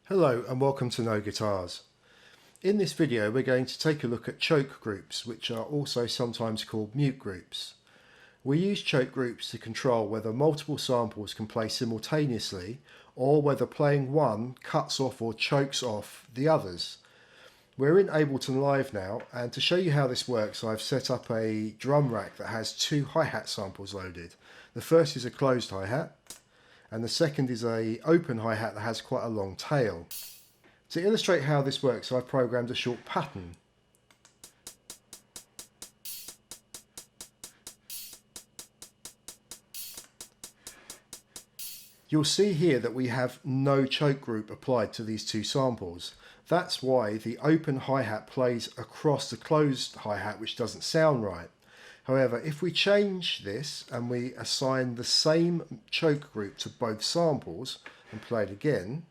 Hello and welcome to Know Guitars. In this video we're going to take a look at choke groups, which are also sometimes called mute groups. We use choke groups to control whether multiple samples can play simultaneously or whether playing one cuts off or chokes off the others. We're in Ableton Live now, and to show you how this works I've set up a drum rack that has two hi-hat samples loaded. The first is a closed hi-hat and the second is an open hi-hat that has quite a long tail. To illustrate how this works, I've programmed a short pattern. You'll see here that we have no choke group applied to these two samples. That's why the open hi-hat plays across the closed hi-hat, which doesn't sound right. However, if we change this and we assign the same choke group to both samples and play it again,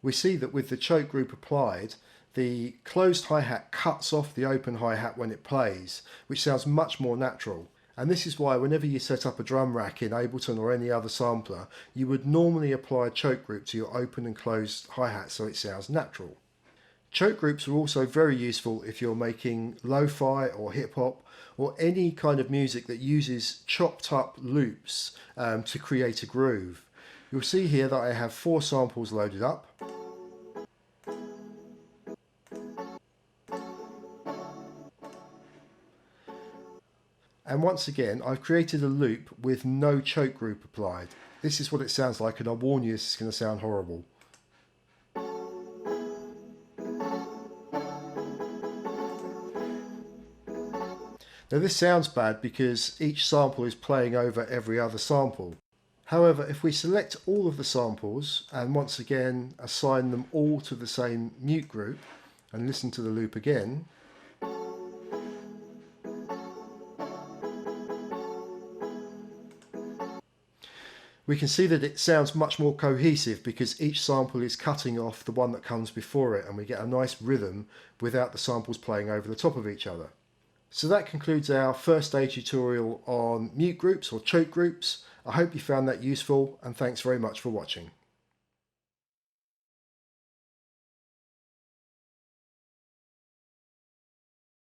we see that with the choke group applied, the closed hi-hat cuts off the open hi-hat when it plays, which sounds much more natural. And this is why whenever you set up a drum rack in Ableton or any other sampler, you would normally apply a choke group to your open and closed hi-hat so it sounds natural. Choke groups are also very useful if you're making lo-fi or hip-hop or any kind of music that uses chopped up loops to create a groove. You'll see here that I have 4 samples loaded up. And once again, I've created a loop with no choke group applied. This is what it sounds like, and I warn you, this is going to sound horrible. Now this sounds bad because each sample is playing over every other sample. However, if we select all of the samples and once again assign them all to the same mute group and listen to the loop again, we can see that it sounds much more cohesive because each sample is cutting off the one that comes before it, and we get a nice rhythm without the samples playing over the top of each other. So that concludes our first aid tutorial on mute groups or choke groups. I hope you found that useful, and thanks very much for watching.